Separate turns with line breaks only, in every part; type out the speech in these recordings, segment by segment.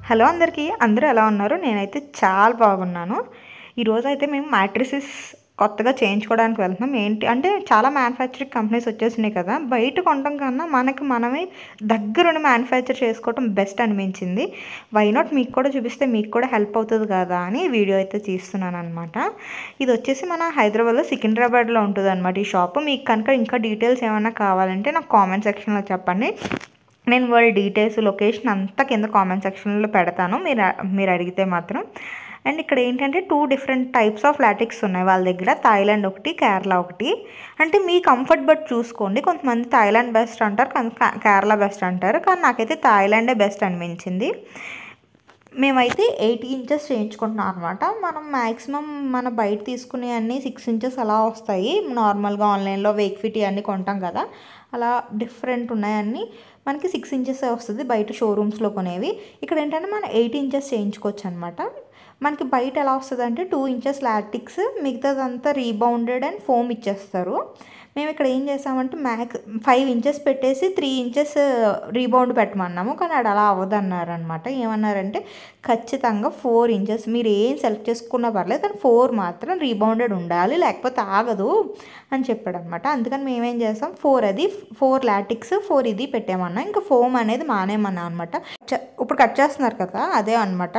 Hello అందరికీ అందరూ ఎలా ఉన్నారు? నేనైతే చాలా బాగున్నాను. ఈరోజైతే మేము మ్యాట్రిసెస్ కొత్తగా చేయించుకోవడానికి వెళ్తున్నాం. ఏంటి అంటే చాలా మ్యానుఫ్యాక్చరింగ్ కంపెనీస్ వచ్చేసినాయి కదా! బయట కొనడం కన్నా మనకి మనమే దగ్గరుండి మ్యానుఫ్యాక్చర్ చేసుకోవటం బెస్ట్ అనిపించింది. వై నాట్ మీకు కూడా చూపిస్తే మీకు కూడా హెల్ప్ అవుతుంది కదా అని వీడియో అయితే తీస్తున్నాననమాట. ఇది వచ్చేసి మన హైదరాబాద్లో సికింద్రాబాద్లో ఉంటుందన్నమాట ఈ షాపు. మీకు కనుక ఇంకా డీటెయిల్స్ ఏమైనా కావాలంటే నాకు కామెంట్ సెక్షన్లో చెప్పండి. నేను వాళ్ళ డీటెయిల్స్ లొకేషన్ అంతా కింద కామెంట్ సెక్షన్లో పెడతాను మీరు అడిగితే మాత్రం. అండ్ ఇక్కడ ఏంటంటే 2 డిఫరెంట్ టైప్స్ ఆఫ్ లాటెక్స్ ఉన్నాయి వాళ్ళ దగ్గర. థాయిలాండ్ ఒకటి, కేరళ ఒకటి. అంటే మీ కంఫర్ట్ బట్టి చూసుకోండి. కొంతమంది థాయిలాండ్ బెస్ట్ అంటారు, కేరళ బెస్ట్ అంటారు. కానీ నాకైతే థాయిలాండే బెస్ట్ అనిపించింది. మేమైతే 8 ఇంచెస్ చేయించుకుంటున్నాం అనమాట. మనం మ్యాక్సిమం మన బయట తీసుకునే అన్నీ 6 ఇంచెస్ అలా వస్తాయి. నార్మల్గా ఆన్లైన్లో వేక్ ఫిట్ అన్నీ కొంటాం కదా, అలా డిఫరెంట్ ఉన్నాయన్నీ మనకి 6 ఇంచెస్ వస్తుంది బయట షోరూమ్స్లో కొనేవి. ఇక్కడ ఏంటంటే మనం 8 ఇంచెస్ చేయించుకోవచ్చు అనమాట. మనకి బయట ఎలా వస్తుంది అంటే 2 ఇంచెస్ లాటిక్స్, మిగతాదంతా రీబౌండెడ్ అండ్ ఫోమ్ ఇచ్చేస్తారు. మేము ఇక్కడ ఏం చేసామంటే 5 ఇంచెస్ పెట్టేసి 3 ఇంచెస్ రీబౌండ్ పెట్టమన్నాము. కానీ అది అలా అవ్వదన్నారనమాట. ఏమన్నారంటే ఖచ్చితంగా 4 ఇంచెస్ మీరు ఏం సెలెక్ట్ చేసుకున్నా పర్లేదు, కానీ 4 మాత్రం రీబౌండెడ్ ఉండాలి, లేకపోతే ఆగదు అని చెప్పాడనమాట. అందుకని మేమేం చేస్తాం 4 లాటిక్స్ 4 ఇది పెట్టామన్నా. ఇంకా ఫోమ్ అనేది మానేమన్నా అనమాట. ఇప్పుడు కట్ చేస్తున్నారు కదా, అదే అనమాట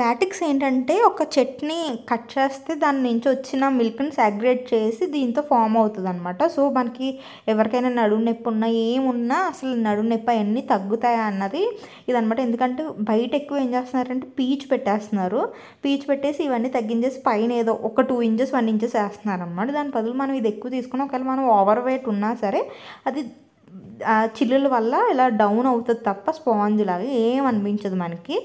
లాటెక్స్ ఏంటంటే ఒక చెట్ని కట్ చేస్తే దాని నుంచి వచ్చిన మిల్క్ని సాగ్రేట్ చేసి దీంతో ఫామ్ అవుతుంది అనమాట. సో మనకి ఎవరికైనా నడుము నొప్పి ఉన్నా ఏమున్నా అసలు నడుము నొప్పి అవన్నీ తగ్గుతాయి అన్నది ఇదనమాట. ఎందుకంటే బయట ఎక్కువ ఏం చేస్తున్నారంటే పీచు పెట్టేసి ఇవన్నీ తగ్గించేసి పైన ఏదో ఒక 2 ఇంచెస్ 1 ఇంచెస్ వేస్తున్నారు అనమాట. దాని బదులు మనం ఇది ఎక్కువ తీసుకుని ఒకవేళ మనం ఓవర్ వెయిట్ ఉన్నా సరే అది చిల్లుల వల్ల ఇలా డౌన్ అవుతుంది తప్ప స్పాంజ్ లాగా ఏమనిపించదు మనకి.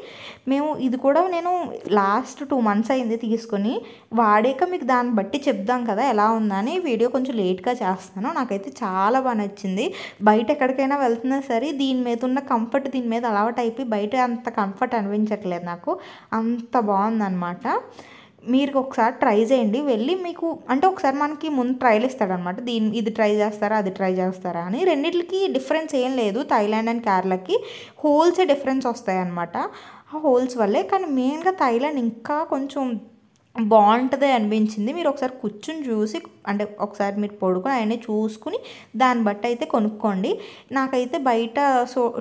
ఇది కూడా నేను లాస్ట్ 2 మంత్స్ అయింది తీసుకొని, వాడాక మీకు దాన్ని బట్టి చెప్దాం కదా ఎలా ఉందని. వీడియో కొంచెం లేట్గా చేస్తాను. నాకైతే చాలా బాగా నచ్చింది. బయట ఎక్కడికైనా వెళ్తున్నా సరే దీని మీద ఉన్న కంఫర్ట్ దీని మీద అలవాటు అయిపోయి బయట అంత కంఫర్ట్ అనిపించట్లేదు నాకు. అంత బాగుందన్నమాట. మీరు ఒకసారి ట్రై చేయండి వెళ్ళి. మీకు అంటే ఒకసారి మనకి ముందు ట్రైల్ ఇస్తాడనమాట. ఇది ట్రై చేస్తారా అది ట్రై చేస్తారా అని. రెండిట్లకి డిఫరెన్స్ ఏం లేదు. థాయిలాండ్ అండ్ కేరళకి హోల్సే డిఫరెన్స్ వస్తాయి అనమాట. ఆ హోల్స్ వల్లే. కానీ మెయిన్గా థాయిలాండ్ ఇంకా కొంచెం బాగుంటుంది అనిపించింది. మీరు ఒకసారి కూర్చుని చూసి, అంటే ఒకసారి మీరు పడుకొని అవన్నీ చూసుకుని దాన్ని బట్టి అయితే కొనుక్కోండి. నాకైతే బయట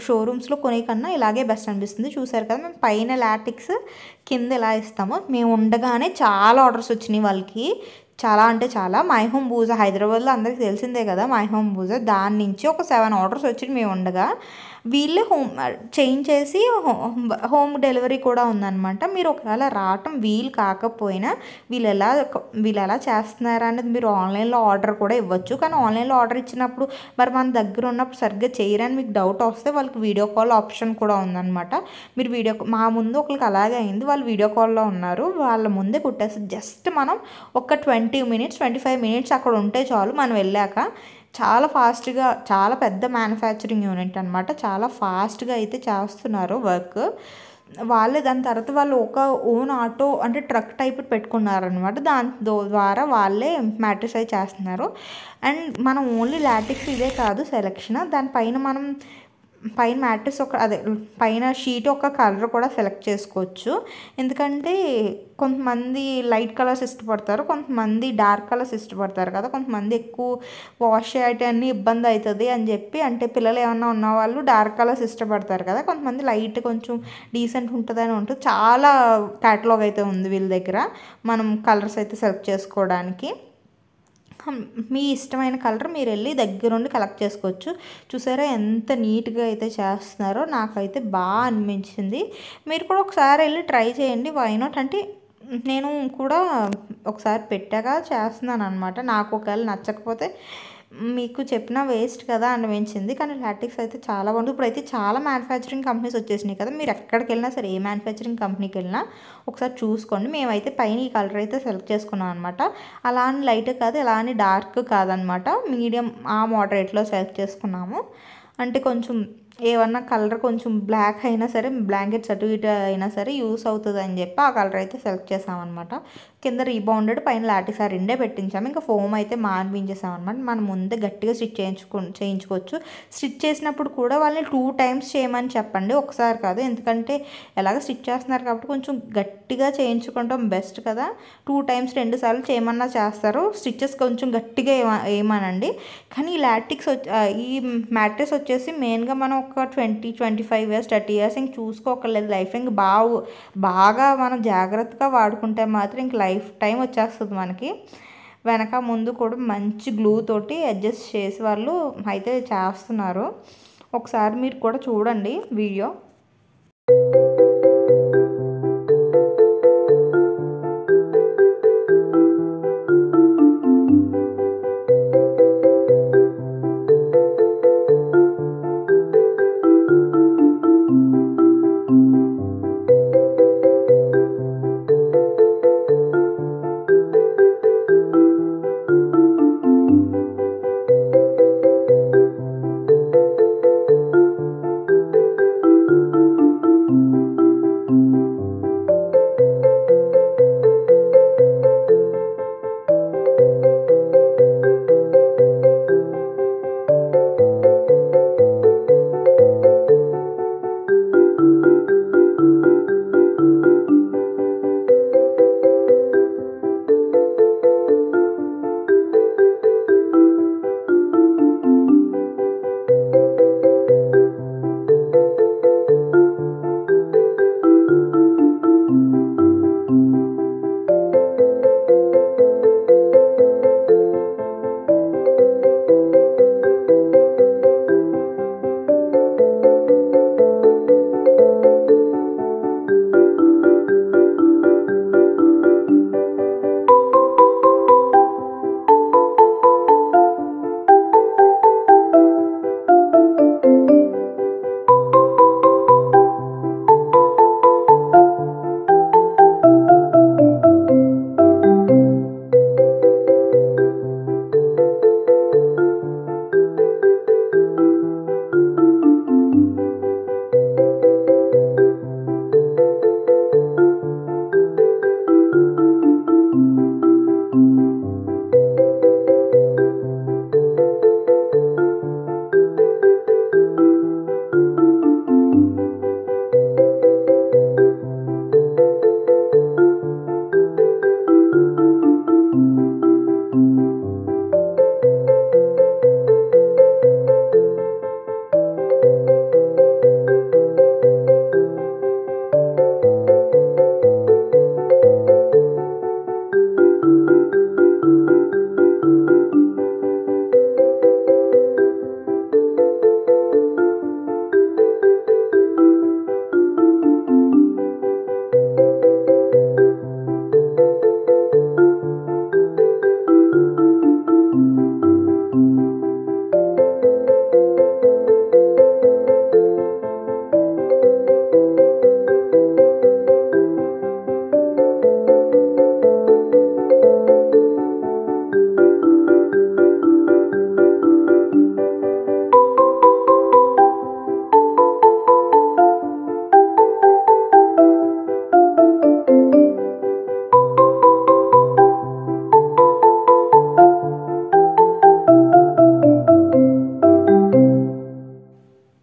షోరూమ్స్లో కొనే కన్నా ఇలాగే బెస్ట్ అనిపిస్తుంది. చూసారు కదా మేము పైన లాటిక్స్ కింద ఎలా ఇస్తామో. మేము ఉండగానే చాలా ఆర్డర్స్ వచ్చినాయి వాళ్ళకి. చాలా అంటే చాలా. మై హోమ్ బూజా హైదరాబాద్లో అందరికీ తెలిసిందే కదా మై హోమ్ బూజా. దాని నుంచి ఒక 7 ఆర్డర్స్ వచ్చి మేము ఉండగా వీళ్ళే చేయించేసి హోమ్ డెలివరీ కూడా ఉందన్నమాట. మీరు ఒకవేళ రావటం వీలు కాకపోయినా వీళ్ళు ఎలా చేస్తున్నారు అనేది మీరు ఆన్లైన్లో ఆర్డర్ కూడా ఇవ్వచ్చు. కానీ ఆన్లైన్లో ఆర్డర్ ఇచ్చినప్పుడు మరి మన దగ్గర ఉన్నప్పుడు సరిగ్గా చేయరని మీకు డౌట్ వస్తే వాళ్ళకి వీడియో కాల్ ఆప్షన్ కూడా ఉందన్నమాట. మీరు మా ముందు ఒకరికి అలాగే అయింది. వాళ్ళు వీడియో కాల్లో ఉన్నారు, వాళ్ళ ముందే కుట్టేసి జస్ట్ మనం ఒక 20 మినిట్స్ 25 మినిట్స్ అక్కడ ఉంటే చాలు. మనం వెళ్ళాక చాలా ఫాస్ట్గా, చాలా పెద్ద మ్యానుఫ్యాక్చరింగ్ యూనిట్ అనమాట. చాలా ఫాస్ట్గా అయితే చేస్తున్నారు వర్క్ వాళ్ళే. దాని తర్వాత వాళ్ళు ఒక ఓన్ ఆటో అంటే ట్రక్ టైప్ పెట్టుకున్నారనమాట. దాని ద్వారా వాళ్ళే మ్యాట్రిక్స్ అయితే చేస్తున్నారు. అండ్ మనం ఓన్లీ లాటిక్స్ ఇదే కాదు సెలెక్షన్, దానిపైన మనం పైన మ్యాట్రిక్స్ పైన షీట్ ఒక కలర్ కూడా సెలెక్ట్ చేసుకోవచ్చు. ఎందుకంటే కొంతమంది లైట్ కలర్స్ ఇష్టపడతారు, కొంతమంది డార్క్ కలర్స్ ఇష్టపడతారు కదా. కొంతమంది ఎక్కువ వాష్ చేయటాన్ని ఇబ్బంది అవుతుంది అని చెప్పి, అంటే పిల్లలు ఏమన్నా ఉన్నవాళ్ళు డార్క్ కలర్స్ ఇష్టపడతారు కదా. కొంతమంది లైట్ కొంచెం డీసెంట్ ఉంటుందని ఉంటుంది. చాలా క్యాటలాగ్ అయితే ఉంది వీళ్ళ దగ్గర మనం కలర్స్ అయితే సెలెక్ట్ చేసుకోవడానికి. మీ ఇష్టమైన కలర్ మీరు వెళ్ళి దగ్గరుండి కలెక్ట్ చేసుకోవచ్చు. చూసారా ఎంత నీట్గా అయితే చేస్తున్నారో. నాకైతే బాగా అనిపించింది. మీరు కూడా ఒకసారి వెళ్ళి ట్రై చేయండి. వై నాట్ అంటే నేను కూడా ఒకసారి పెట్టాక చేస్తున్నాను అనమాట. నాకు ఒకవేళ నచ్చకపోతే మీకు చెప్పిన వేస్ట్ కదా అనిపించింది. కానీ లాటిక్స్ అయితే చాలా బాగుంది. ఇప్పుడైతే చాలా మ్యానుఫ్యాక్చరింగ్ కంపెనీస్ వచ్చేసినాయి కదా. మీరు ఎక్కడికి వెళ్ళినా సరే, ఏ మ్యానుఫ్యాక్చరింగ్ కంపెనీకి వెళ్ళినా ఒకసారి చూసుకోండి. మేమైతే పైన ఈ కలర్ అయితే సెలెక్ట్ చేసుకున్నాం అనమాట. అలా అని లైట్ కాదు, అలా అని డార్క్ కాదనమాట. మీడియం ఆ మోడరేట్లో సెలెక్ట్ చేసుకున్నాము. అంటే కొంచెం ఏమన్నా కలర్ కొంచెం బ్లాక్ అయినా సరే బ్లాంకెట్స్ అటు ఇటు అయినా సరే యూస్ అవుతుంది అని చెప్పి ఆ కలర్ అయితే సెలెక్ట్ చేసామన్నమాట. కింద రీబౌండెడ్ పైన లాటిస్ ఆ రెండే పెట్టించాము. ఇంకా ఫోమ్ అయితే మాన్పించేసామన్నమాట. మనం ముందే గట్టిగా స్టిచ్ చేయించుకోవచ్చు. స్టిచ్ చేసినప్పుడు కూడా వాళ్ళని 2 టైమ్స్ చేయమని చెప్పండి, ఒకసారి కాదు. ఎందుకంటే ఎలాగ స్టిచ్ చేస్తున్నారు కాబట్టి కొంచెం గట్టిగా చేయించుకుంటాం బెస్ట్ కదా. 2 టైమ్స్ 2 సార్లు చేయమన్నా చేస్తారు. స్టిచ్చెస్ కొంచెం గట్టిగా వేయమనండి. కానీ ఈ లాటిక్స్ ఈ మ్యాట్రెస్ వచ్చేసి మెయిన్గా మనం ఒక 20-25 ఇయర్స్ 30 ఇయర్స్ ఇంక చూసుకోకర్లేదు. లైఫ్ ఇంక బాగా మనం జాగ్రత్తగా వాడుకుంటే మాత్రం ఇంక లైఫ్ టైం వచ్చేస్తుంది మనకి. వెనక ముందు కూడా మంచి గ్లూ తోటి అడ్జస్ట్ చేసి వాళ్ళు అయితే చేస్తున్నారు. ఒకసారి మీరు కూడా చూడండి వీడియో.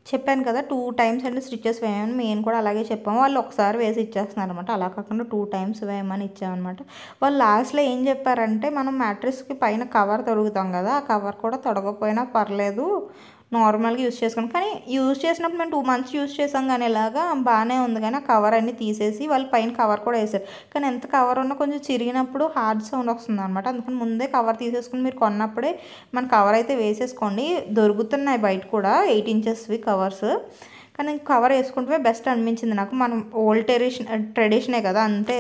చెప్పాను కదా 2 టైమ్స్ అంటే స్టిచెస్ వేయమని, మేము కూడా అలాగే చెప్పాము. వాళ్ళు ఒకసారి వేసి ఇచ్చేస్తున్నారు అనమాట. అలా కాకుండా 2 టైమ్స్ వేయమని ఇచ్చామన్నమాట. వాళ్ళు లాస్ట్లో ఏం చెప్పారంటే, మనం మ్యాట్రెస్కి పైన కవర్ తొడుగుతాం కదా, ఆ కవర్ కూడా తొడగకపోయినా పర్లేదు, నార్మల్గా యూస్ చేసుకోండి. కానీ యూస్ చేసినప్పుడు మేము 2 మంత్స్ యూస్ చేసాం, కానీ ఇలాగా బాగానే ఉంది. కానీ ఆ కవర్ అన్నీ తీసేసి వాళ్ళు పైన కవర్ కూడా వేసారు. కానీ ఎంత కవర్ ఉన్నా కొంచెం చిరిగినప్పుడు హార్డ్ సౌండ్ వస్తుంది అనమాట. అందుకని ముందే కవర్ తీసేసుకుని మీరు కొన్నప్పుడే మన కవర్ అయితే వేసేసుకోండి. దొరుకుతున్నాయి బయట కూడా 8 ఇంచెస్వి కవర్స్. కానీ కవర్ వేసుకుంటే బెస్ట్ అనిపించింది నాకు. మనం ఓల్డ్ ట్రెడిషనే కదా, అంటే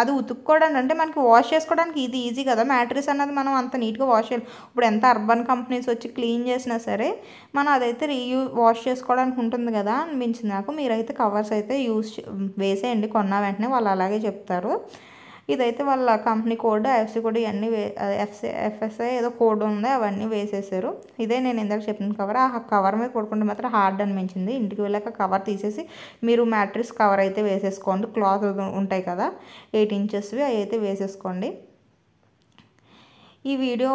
అది ఉతుక్కోవడానికి అంటే మనకి వాష్ చేసుకోవడానికి ఇది ఈజీ కదా. మ్యాట్రెస్ అన్నది మనం అంత నీట్గా వాష్ చేయాలి. ఇప్పుడు ఎంత అర్బన్ కంపెనీస్ వచ్చి క్లీన్ చేసినా సరే మనం అదైతే వాష్ చేసుకోవడానికి ఉంటుంది కదా అనిపించింది నాకు. మీరైతే కవర్స్ అయితే వేసేయండి కొన్న వెంటనే, వాళ్ళు అలాగే చెప్తారు. ఇదైతే వాళ్ళ కంపెనీ కోడ్, ఐఎఫ్ఎస్సి కోడ్ ఇవన్నీ ఎఫ్ఎస్ఐ ఏదో కోడ్ ఉంది, అవన్నీ వేసేసారు. ఇదే నేను ఇందాక చెప్పిన కవర్. ఆ కవర్ మీద పడుకుంటే మాత్రం హార్డ్ అనిపించింది. ఇంటికి వెళ్ళాక కవర్ తీసేసి మీరు మ్యాట్రిక్స్ కవర్ అయితే వేసేసుకోండి. క్లాత్ ఉంటాయి కదా 8 ఇంచెస్వి, అవి అయితే వేసేసుకోండి. ఈ వీడియో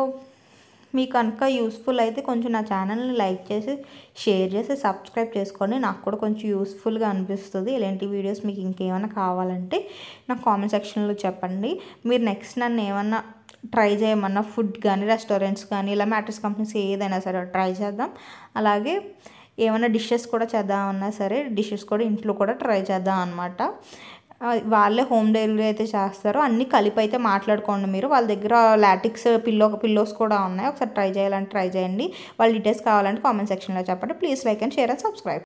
మీకు కనుక యూస్ఫుల్ అయితే కొంచెం నా ఛానల్ని లైక్ చేసి, షేర్ చేసి, సబ్స్క్రైబ్ చేసుకోండి. నాకు కూడా కొంచెం యూస్ఫుల్గా అనిపిస్తుంది. ఇలాంటి వీడియోస్ మీకు ఇంకేమైనా కావాలంటే నాకు కామెంట్ సెక్షన్లో చెప్పండి. మీరు నెక్స్ట్ నన్ను ఏమన్నా ట్రై చేయమన్నా ఫుడ్ కానీ, రెస్టారెంట్స్ కానీ, ఇలా మ్యాట్రిక్స్ కంపెనీస్ ఏదైనా సరే ట్రై చేద్దాం. అలాగే ఏమైనా డిషెస్ కూడా చేద్దామన్నా సరే డిషెస్ కూడా ఇంట్లో కూడా ట్రై చేద్దాం అనమాట. వాళ్ళే హోమ్ డెలివరీ అయితే చేస్తారు. అన్నీ కలిపి అయితే మాట్లాడుకోండి మీరు. వాళ్ళ దగ్గర లాటిక్స్ పిల్లోస్ కూడా ఉన్నాయి. ఒకసారి ట్రై చేయాలంటే ట్రై చేయండి. వాళ్ళ డీటెయిల్స్ కావాలంటే కామెంట్ సెక్షన్లో చెప్పండి. Please like and share and subscribe.